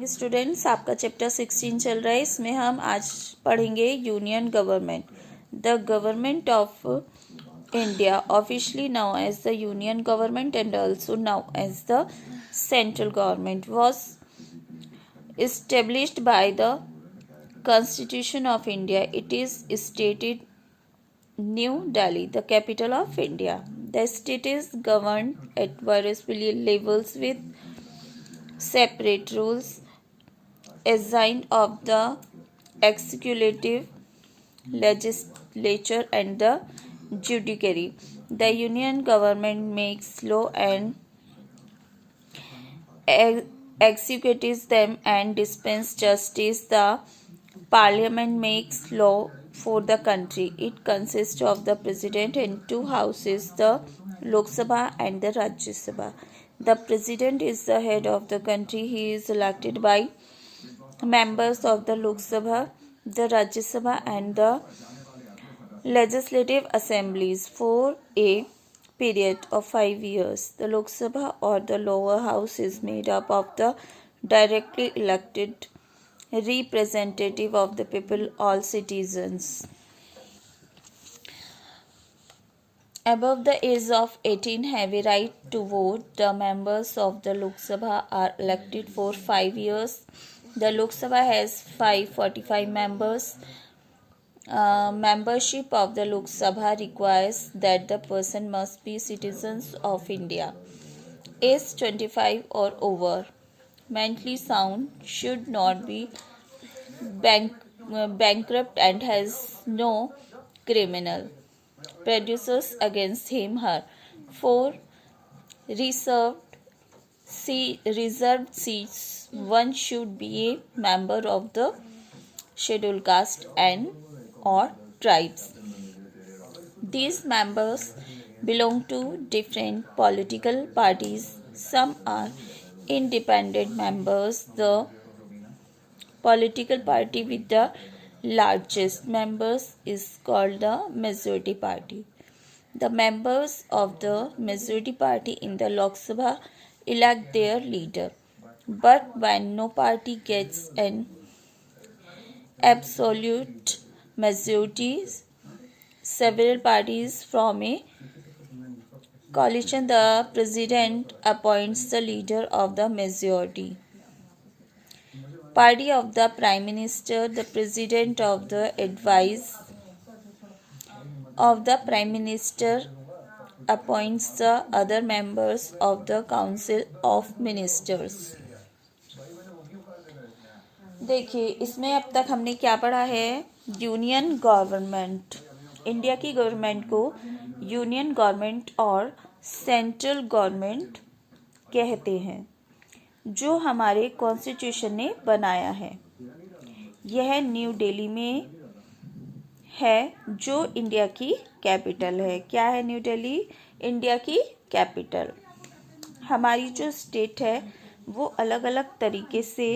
Morning students, आपका chapter 16 चल रहा है। इसमें हम आज पढ़ेंगे union government. The government of India officially known as the union government and also known as the central government was established by the Constitution of India. It is stated New Delhi, the capital of India. The state is governed at various levels with separate rules assigned of the executive, legislature and the judiciary. The union government makes law and executes them and dispense justice. The parliament makes law for the country. It consists of the president and two houses, the Lok Sabha and the Rajya Sabha. The president is the head of the country. He is elected by members of the Lok Sabha, the Rajya Sabha and the legislative assemblies for a period of 5 years. The Lok Sabha or the lower house is made up of the directly elected representative of the people, all citizens above the age of 18 have a right to vote. The members of the Lok Sabha are elected for 5 years. The Lok Sabha has 545 members. Membership of the Lok Sabha requires that the person must be citizens of India, age 25 or over, mentally sound, should not be bankrupt and has no criminal prejudices against him her. For reserved seats, one should be a member of the scheduled caste and or tribes. These members belong to different political parties. Some are independent members. The political party with the largest members is called the majority party. The members of the majority party in the Lok Sabha elect their leader. But when no party gets an absolute majority, several parties from a coalition, the president appoints the leader of the majority party of the prime minister. The president of the advice of the prime minister appoints the other members of the council of ministers. देखिए, इसमें अब तक हमने क्या पढ़ा है? Union government. India की government को यूनियन गवर्नमेंट और सेंट्रल गवर्नमेंट कहते हैं, जो हमारे कॉन्स्टिट्यूशन ने बनाया है। यह न्यू दिल्ली में है, जो इंडिया की कैपिटल है। क्या है न्यू दिल्ली? इंडिया की कैपिटल। हमारी जो स्टेट है वो अलग अलग तरीके से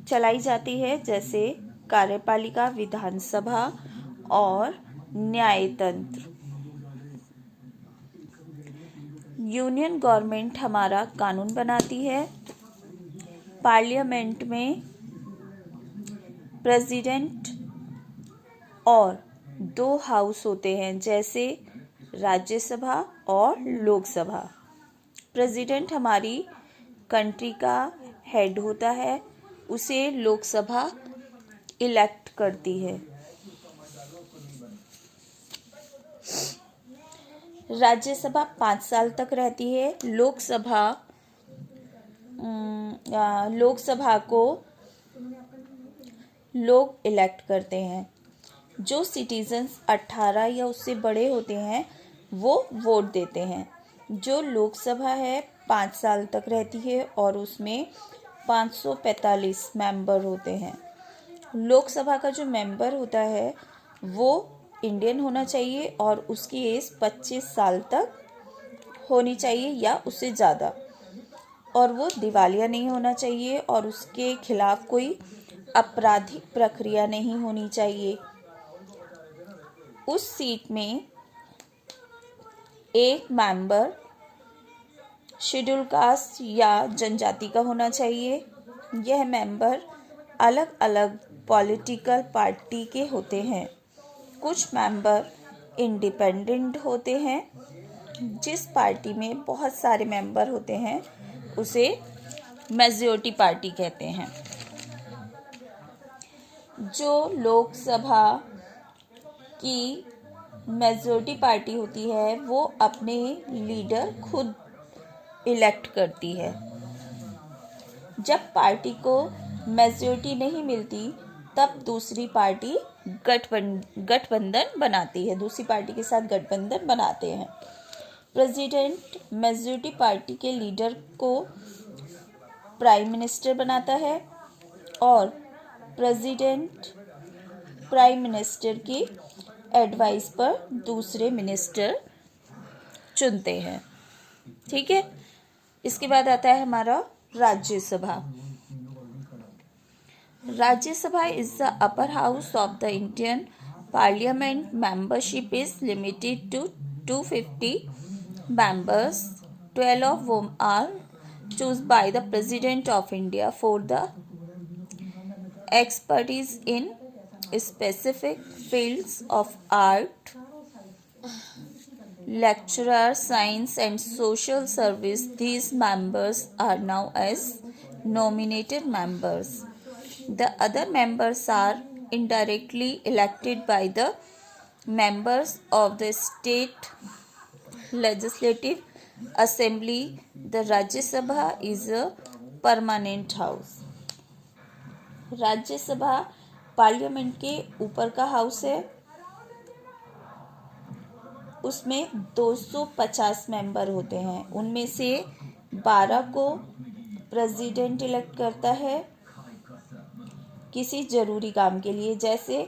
चलाई जाती है, जैसे कार्यपालिका, विधानसभा और न्यायतंत्र। यूनियन गवर्नमेंट हमारा कानून बनाती है। पार्लियामेंट में प्रेसिडेंट और 2 हाउस होते हैं, जैसे राज्यसभा और लोकसभा। प्रेसिडेंट हमारी कंट्री का हेड होता है, उसे लोकसभा इलेक्ट करती है। राज्यसभा 5 साल तक रहती है। लोकसभा को लोग इलेक्ट करते हैं। जो सिटीजन्स 18 या उससे बड़े होते हैं वो वोट देते हैं। जो लोकसभा है 5 साल तक रहती है और उसमें 545 मेंबर होते हैं। लोकसभा का जो मेंबर होता है वो इंडियन होना चाहिए और उसकी एज 25 साल तक होनी चाहिए या उससे ज़्यादा, और वो दिवालिया नहीं होना चाहिए और उसके खिलाफ कोई आपराधिक प्रक्रिया नहीं होनी चाहिए। उस सीट में एक मेंबर शेड्यूल कास्ट या जनजाति का होना चाहिए। यह मेंबर अलग अलग पॉलिटिकल पार्टी के होते हैं। कुछ मेंबर इंडिपेंडेंट होते हैं। जिस पार्टी में बहुत सारे मेंबर होते हैं उसे मेजॉरिटी पार्टी कहते हैं। जो लोकसभा की मेजॉरिटी पार्टी होती है वो अपने लीडर खुद इलेक्ट करती है। जब पार्टी को मेजॉरिटी नहीं मिलती तब दूसरी पार्टी गठबंधन बनाती है, दूसरी पार्टी के साथ गठबंधन बनाते हैं। प्रेसिडेंट मेजॉरिटी पार्टी के लीडर को प्राइम मिनिस्टर बनाता है और प्रेसिडेंट प्राइम मिनिस्टर की एडवाइस पर दूसरे मिनिस्टर चुनते हैं। ठीक है, इसके बाद आता है हमारा Rajya Sabha. Rajya Sabha is the upper house of the Indian parliament. Membership is limited to 250 members. 12 of whom are chosen by the President of India for the expertise in specific fields of art, lecturer, science and social service. These members are now as nominated members. The other members are indirectly elected by the members of the state legislative assembly. The Rajya Sabha is a permanent house. Rajya Sabha parliament के ऊपर का house है। उसमें 250 member होते हैं। उनमें से 12 को प्रेसिडेंट इलेक्ट करता है किसी जरूरी काम के लिए, जैसे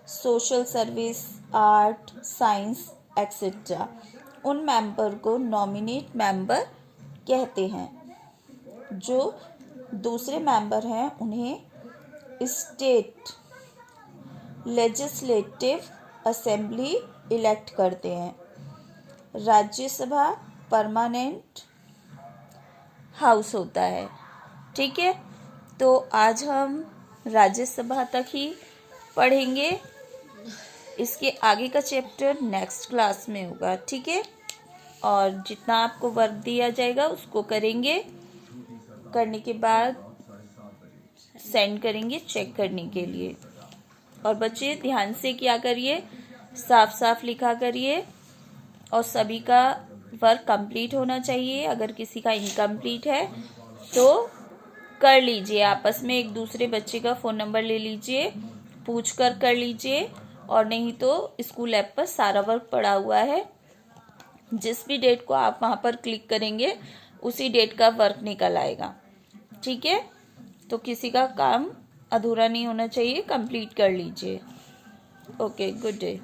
social service, art, science etcetera. उन मेंबर को नॉमिनेट मेंबर कहते हैं। जो दूसरे मेंबर हैं उन्हें स्टेट लेजिस्लेटिव असेंबली इलेक्ट करते हैं। राज्यसभा परमानेंट हाउस होता है। ठीक है, तो आज हम राज्यसभा तक ही पढ़ेंगे। इसके आगे का चैप्टर नेक्स्ट क्लास में होगा। ठीक है, और जितना आपको वर्क दिया जाएगा उसको करेंगे, करने के बाद सेंड करेंगे चेक करने के लिए। और बच्चे ध्यान से क्या करिए, साफ साफ लिखा करिए और सभी का वर्क कंप्लीट होना चाहिए। अगर किसी का इनकम्प्लीट है तो कर लीजिए, आपस में एक दूसरे बच्चे का फ़ोन नंबर ले लीजिए, पूछ कर लीजिए। और नहीं तो स्कूल ऐप पर सारा वर्क पड़ा हुआ है। जिस भी डेट को आप वहाँ पर क्लिक करेंगे उसी डेट का वर्क निकल आएगा। ठीक है, तो किसी का काम अधूरा नहीं होना चाहिए, कंप्लीट कर लीजिए। Okay, good day.